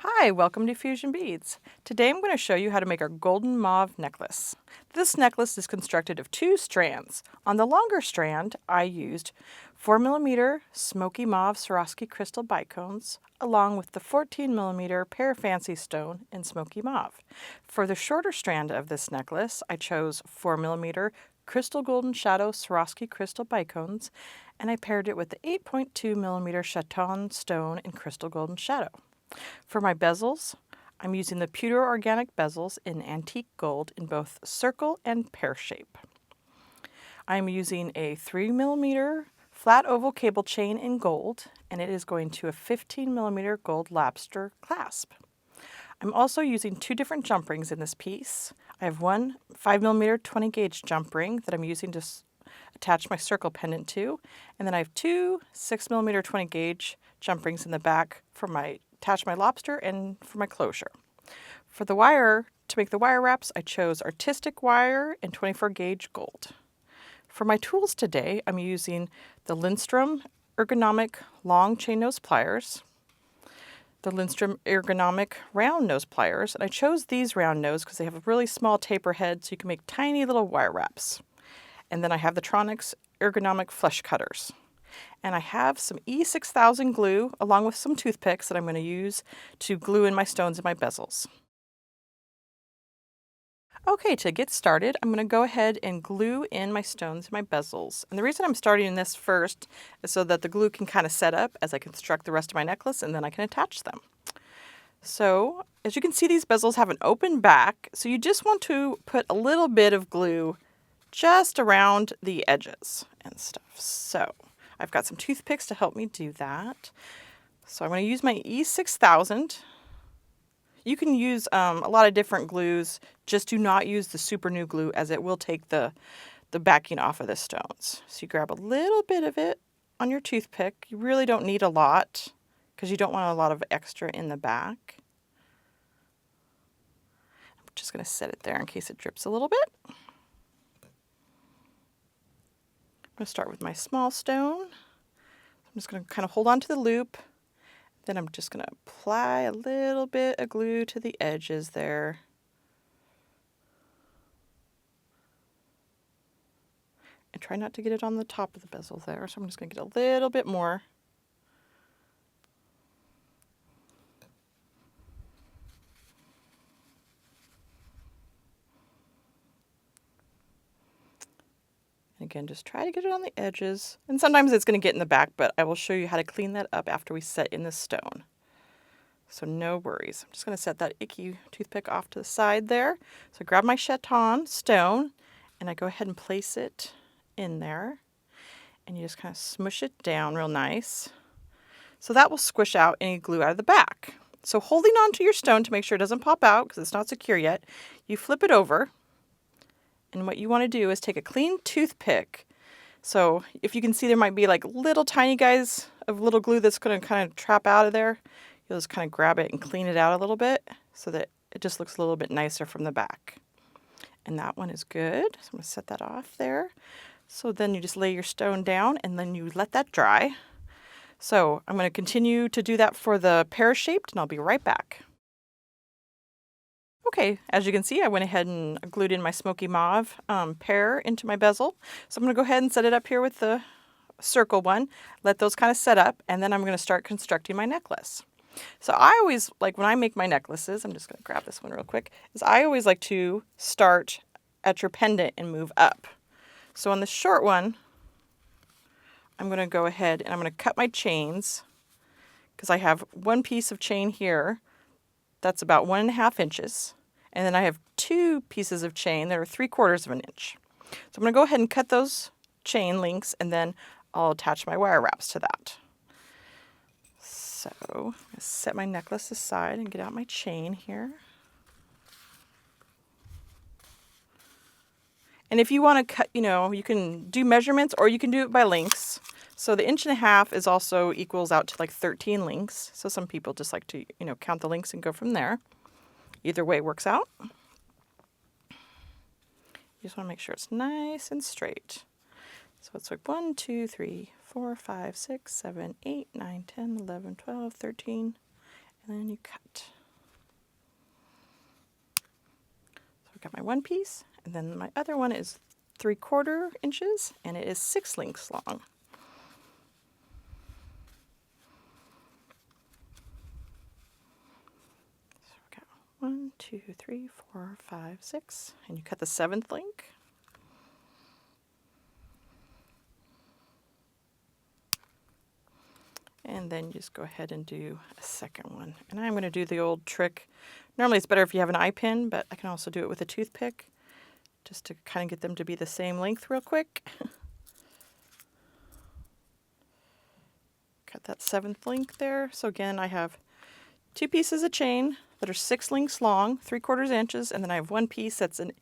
Hi, welcome to Fusion Beads. Today I'm going to show you how to make our golden mauve necklace. This necklace is constructed of two strands. On the longer strand, I used 4mm Smoky Mauve Swarovski Crystal Bicones, along with the 14mm Pear Fancy Stone in Smoky Mauve. For the shorter strand of this necklace, I chose 4mm Crystal Golden Shadow Swarovski Crystal Bicones, and I paired it with the 8.2mm Chaton Stone in Crystal Golden Shadow. For my bezels, I'm using the Pewter organic bezels in antique gold in both circle and pear shape. I'm using a 3mm flat oval cable chain in gold, and it is going to a 15mm gold lobster clasp. I'm also using two different jump rings in this piece. I have one 5mm 20 gauge jump ring that I'm using to attach my circle pendant to, and then I have two 6mm 20 gauge jump rings in the back for my attach my lobster and for my closure. For the wire, to make the wire wraps, I chose artistic wire and 24 gauge gold. For my tools today, I'm using the Lindstrom ergonomic long chain nose pliers, the Lindstrom ergonomic round nose pliers, and I chose these round nose because they have a really small taper head so you can make tiny little wire wraps. And then I have the Tronics ergonomic flush cutters. And I have some E6000 glue along with some toothpicks that I'm going to use to glue in my stones and my bezels. Okay, to get started, I'm going to go ahead and glue in my stones and my bezels. And the reason I'm starting this first is so that the glue can kind of set up as I construct the rest of my necklace, and then I can attach them. So, as you can see, these bezels have an open back, so you just want to put a little bit of glue just around the edges and stuff. So, I've got some toothpicks to help me do that. So I'm going to use my E6000. You can use a lot of different glues. Just do not use the super new glue, as it will take the backing off of the stones. So you grab a little bit of it on your toothpick. You really don't need a lot because you don't want a lot of extra in the back. I'm just going to set it there in case it drips a little bit. I'm going to start with my small stone. I'm just going to kind of hold on to the loop. Then I'm just going to apply a little bit of glue to the edges there. And try not to get it on the top of the bezel there. So I'm just going to get a little bit more. Again, just try to get it on the edges. And sometimes it's going to get in the back, but I will show you how to clean that up after we set in the stone. So no worries. I'm just going to set that icky toothpick off to the side there. So I grab my Chaton stone and I go ahead and place it in there. And you just kind of smush it down real nice. So that will squish out any glue out of the back. So holding on to your stone to make sure it doesn't pop out because it's not secure yet, you flip it over. And what you want to do is take a clean toothpick. So if you can see, there might be like little tiny guys of little glue that's going to kind of trap out of there. You'll just kind of grab it and clean it out a little bit so that it just looks a little bit nicer from the back. And that one is good. So I'm going to set that off there. So then you just lay your stone down and then you let that dry. So I'm going to continue to do that for the pear-shaped, and I'll be right back. Okay, as you can see, I went ahead and glued in my Smoky Mauve pear into my bezel. So I'm going to go ahead and set it up here with the circle one, let those kind of set up, and then I'm going to start constructing my necklace. So I always, like when I make my necklaces, I'm just going to grab this one real quick, is I always like to start at your pendant and move up. So on the short one, I'm going to go ahead and I'm going to cut my chains because I have one piece of chain here that's about 1.5 inches. And then I have two pieces of chain that are 3/4 of an inch. So I'm going to go ahead and cut those chain links and then I'll attach my wire wraps to that. So I'm going to set my necklace aside and get out my chain here. And if you want to cut, you can do measurements or you can do it by links. So the 1.5 inch is also equals out to like 13 links. So some people just like to, count the links and go from there. Either way works out. You just want to make sure it's nice and straight. So it's like 1, 2, 3, 4, 5, 6, 7, 8, 9, 10, 11, 12, 13. and then you cut. So I've got my one piece, and then my other one is 3/4 inches, and it is 6 links long. So we've got 1, 2, 3, 4, 5, 6, and you cut the 7th link. And then you just go ahead and do a second one. And I'm going to do the old trick. Normally it's better if you have an eye pin, but I can also do it with a toothpick just to kind of get them to be the same length real quick. Cut that 7th link there. So again, I have 2 pieces of chain that are 6 links long, 3/4 inches, and then I have one piece that's 1.5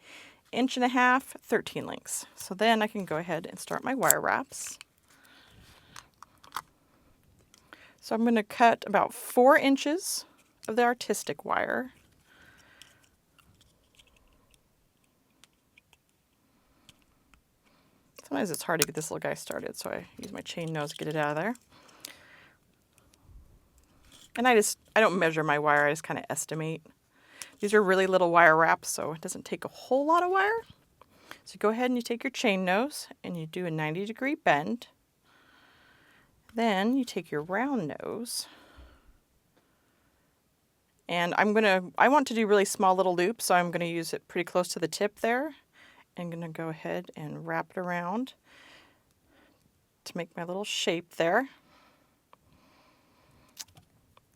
inches, 13 links. So then I can go ahead and start my wire wraps. So I'm going to cut about 4 inches of the artistic wire. Sometimes it's hard to get this little guy started, so I use my chain nose to get it out of there. And I don't measure my wire, I just kind of estimate. These are really little wire wraps, so it doesn't take a whole lot of wire. So you go ahead and you take your chain nose and you do a 90-degree bend. Then you take your round nose, and I want to do really small little loops, so I'm going to use it pretty close to the tip there. I'm going to go ahead and wrap it around to make my little shape there.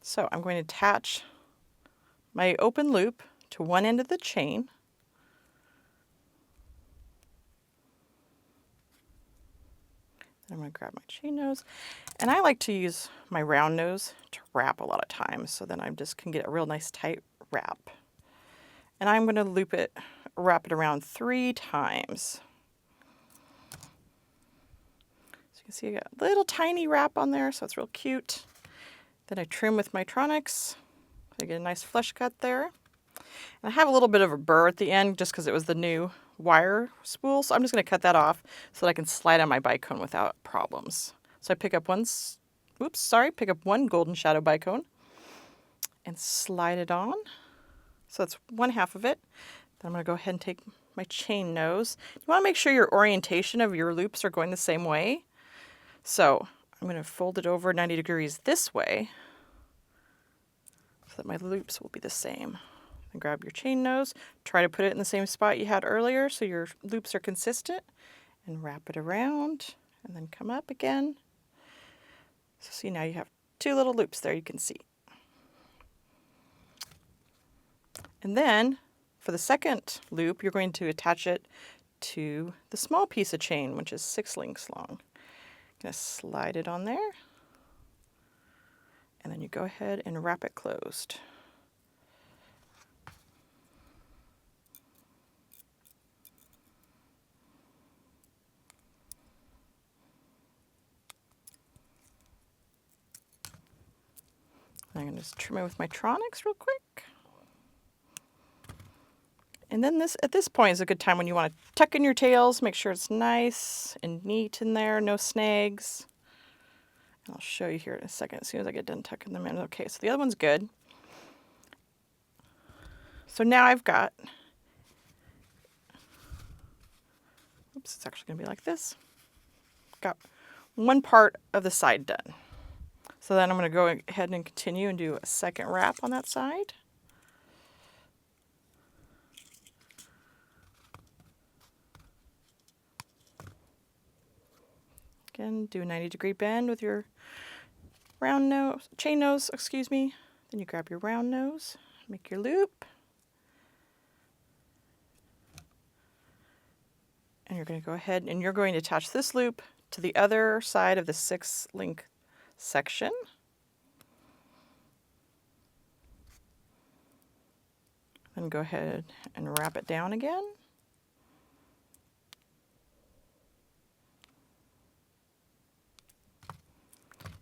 So I'm going to attach my open loop to one end of the chain. I'm going to grab my chain nose, and I like to use my round nose to wrap a lot of times, so then I just can get a real nice tight wrap. And I'm going to wrap it around 3 times. So you can see I got a little tiny wrap on there, so it's real cute. Then I trim with my Tronics, so I get a nice flush cut there. And I have a little bit of a burr at the end just because it was the new wire spool, so I'm just going to cut that off so that I can slide on my Bicone without problems. So I pick up one golden shadow Bicone and slide it on. So that's 1/2 of it. Then I'm going to go ahead and take my chain nose. You want to make sure your orientation of your loops are going the same way. So I'm going to fold it over 90 degrees this way so that my loops will be the same. And grab your chain nose, try to put it in the same spot you had earlier so your loops are consistent, and wrap it around, and then come up again. So see, now you have 2 little loops there you can see. And then for the second loop, you're going to attach it to the small piece of chain, which is 6 links long. I'm going to slide it on there, and then you go ahead and wrap it closed. I'm going to just trim it with my Tronics real quick. And then at this point is a good time when you want to tuck in your tails, make sure it's nice and neat in there, no snags. And I'll show you here in a second as soon as I get done tucking them in. Okay, so the other one's good. So now I've got, oops, it's actually going to be like this. Got one part of the side done. So then I'm going to go ahead and continue and do a second wrap on that side. Again, do a 90-degree bend with your chain nose, excuse me. Then you grab your round nose, make your loop. And you're going to go ahead and you're going to attach this loop to the other side of the 6-link section. Then go ahead and wrap it down again.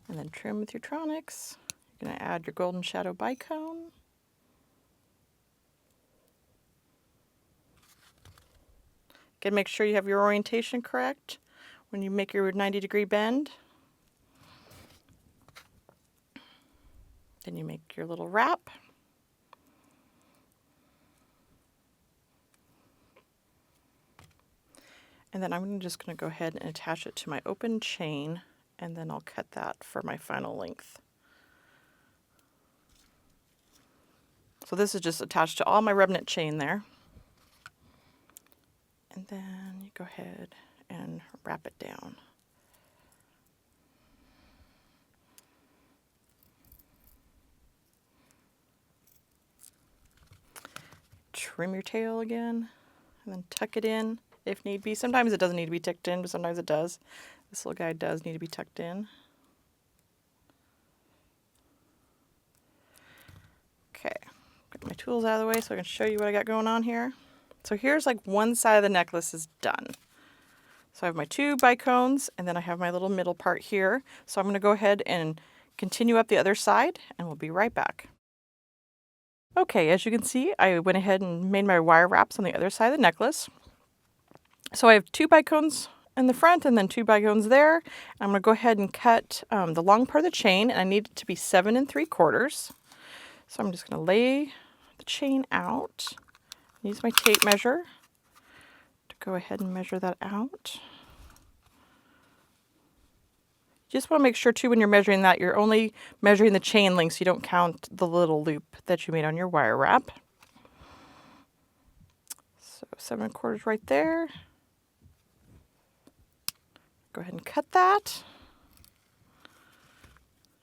And then trim with your Tronics. You're going to add your golden shadow Bicone. Again, make sure you have your orientation correct when you make your 90-degree bend. Then you make your little wrap. And then I'm just going to go ahead and attach it to my open chain, and then I'll cut that for my final length. So this is just attached to all my remnant chain there. And then you go ahead and wrap it down. Trim your tail again, and then tuck it in if need be. Sometimes it doesn't need to be tucked in, but sometimes it does. This little guy does need to be tucked in. Okay, get my tools out of the way so I can show you what I got going on here. So here's like one side of the necklace is done. So I have my 2 bicones, and then I have my little middle part here. So I'm going to go ahead and continue up the other side, and we'll be right back. Okay, as you can see, I went ahead and made my wire wraps on the other side of the necklace. So I have 2 bicones in the front and then 2 bicones there. I'm going to go ahead and cut the long part of the chain, and I need it to be 7 3/4. So I'm just going to lay the chain out. Use my tape measure to go ahead and measure that out. You just want to make sure too when you're measuring that you're only measuring the chain length, so you don't count the little loop that you made on your wire wrap. So 7 1/4 right there. Go ahead and cut that.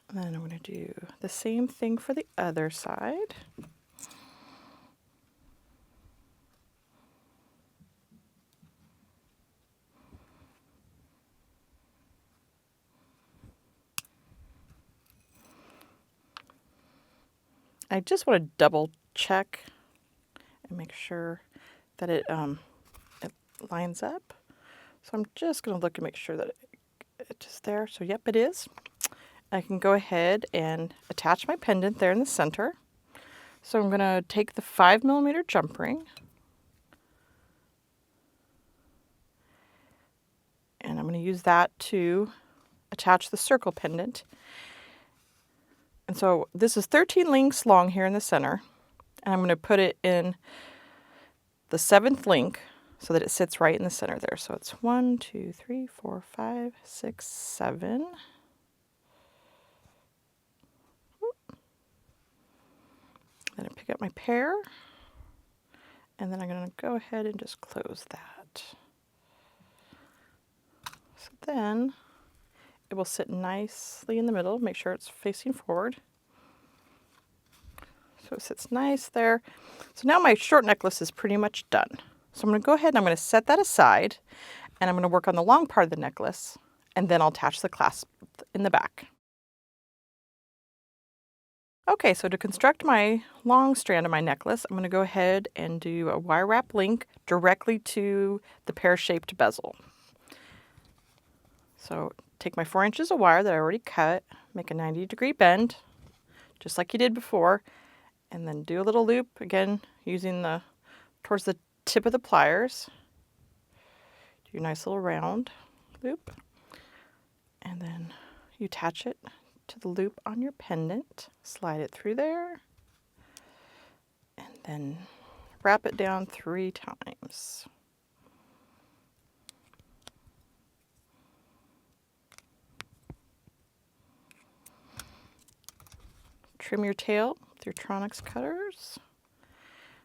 And then I'm going to do the same thing for the other side. I just want to double check and make sure that it lines up. So I'm just going to look and make sure that it is there. So yep, it is. I can go ahead and attach my pendant there in the center. So I'm going to take the 5mm jump ring, and I'm going to use that to attach the circle pendant. And so this is 13 links long here in the center, and I'm going to put it in the 7th link so that it sits right in the center there. So it's 1, 2, 3, 4, 5, 6, 7. Then I pick up my pear, and then I'm going to go ahead and just close that. So then it will sit nicely in the middle. Make sure it's facing forward. So it sits nice there. So now my short necklace is pretty much done. So I'm going to go ahead and I'm going to set that aside, and I'm going to work on the long part of the necklace, and then I'll attach the clasp in the back. Okay, so to construct my long strand of my necklace, I'm going to go ahead and do a wire wrap link directly to the pear-shaped bezel. So take my 4 inches of wire that I already cut, make a 90-degree bend, just like you did before, and then do a little loop, again, using towards the tip of the pliers. Do your nice little round loop, and then you attach it to the loop on your pendant, slide it through there, and then wrap it down 3 times. Trim your tail with your Tronics cutters.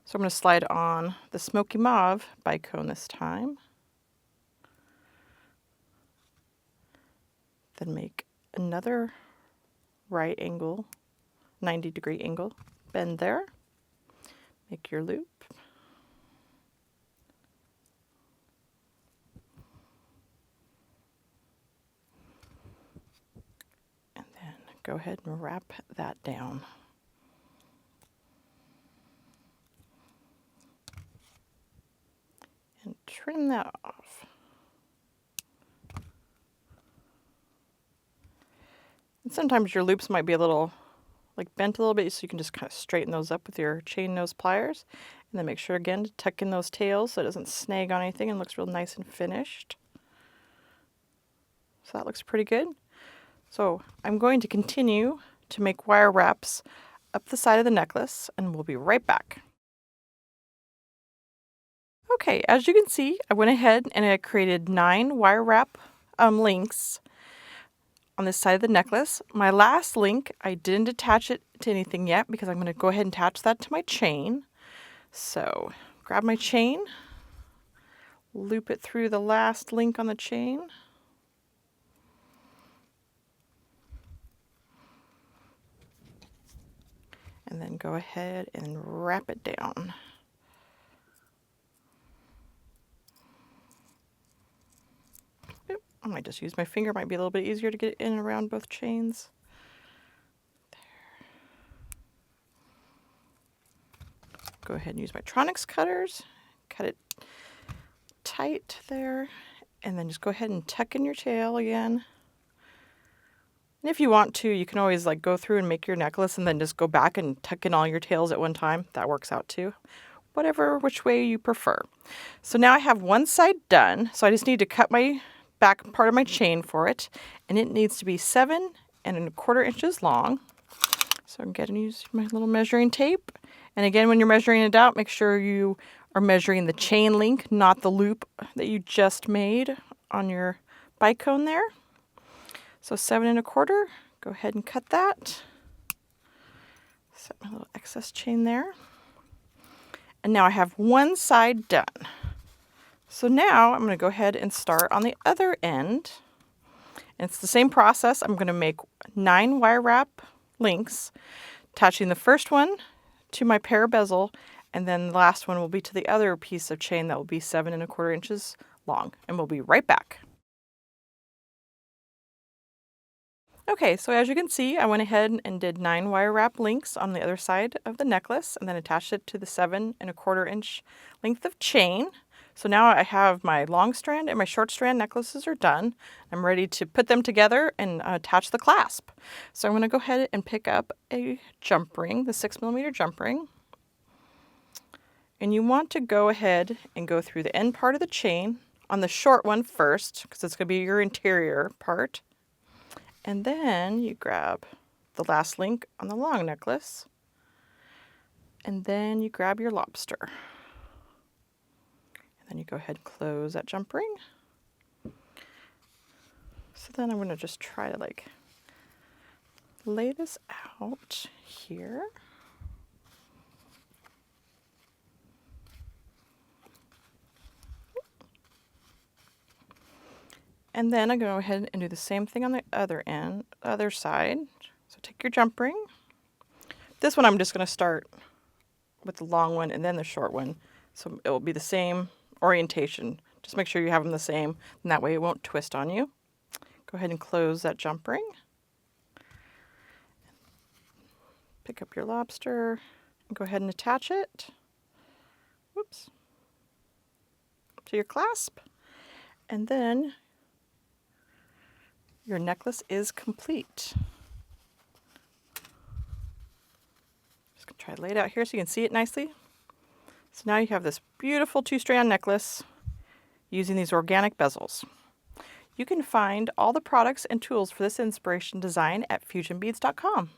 So I'm going to slide on the Smoky Mauve bicone this time. Then make another right angle, 90-degree angle, bend there. Make your loop. And then go ahead and wrap that down. And trim that off. And sometimes your loops might be a little bent a little bit, so you can just kind of straighten those up with your chain nose pliers. And then make sure again to tuck in those tails so it doesn't snag on anything and looks real nice and finished. So that looks pretty good. So I'm going to continue to make wire wraps up the side of the necklace, and we'll be right back. Okay, as you can see, I went ahead and I created 9 wire wrap links on this side of the necklace. My last link, I didn't attach it to anything yet because I'm going to go ahead and attach that to my chain. So grab my chain, loop it through the last link on the chain. And then go ahead and wrap it down. I might just use my finger, might be a little bit easier to get it in and around both chains. There. Go ahead and use my Tronics cutters, cut it tight there, and then just go ahead and tuck in your tail again. And if you want to, you can always like go through and make your necklace and then just go back and tuck in all your tails at one time. That works out too. Whatever, which way you prefer. So now I have one side done, so I just need to cut my back part of my chain for it, and it needs to be 7 1/4 inches long. So I'm going to use my little measuring tape. And again, when you're measuring it out, make sure you are measuring the chain link, not the loop that you just made on your bicone there. So 7 1/4, go ahead and cut that. Set my little excess chain there. And now I have one side done. So now I'm going to go ahead and start on the other end. And it's the same process. I'm going to make 9 wire wrap links, attaching the first one to my Pear bezel, and then the last one will be to the other piece of chain that will be 7 1/4 inches long. And we'll be right back. Okay, so as you can see, I went ahead and did 9 wire wrap links on the other side of the necklace and then attached it to the 7 1/4 inch length of chain. So now I have my long strand and my short strand necklaces are done. I'm ready to put them together and attach the clasp. So I'm going to go ahead and pick up a jump ring, the 6mm jump ring. And you want to go ahead and go through the end part of the chain on the short one first, because it's going to be your interior part. And then you grab the last link on the long necklace. And then you grab your lobster. Then you go ahead and close that jump ring. So then I'm going to just try to like lay this out here. And then I go ahead and do the same thing on the other end, other side. So take your jump ring. This one I'm just going to start with the long one and then the short one. So it will be the same orientation. Just make sure you have them the same, and that way it won't twist on you. Go ahead and close that jump ring. Pick up your lobster and go ahead and attach it. Whoops. To your clasp. And then your necklace is complete. Just gonna try to lay it out here so you can see it nicely. So now you have this beautiful 2-strand necklace using these organic bezels. You can find all the products and tools for this inspiration design at fusionbeads.com.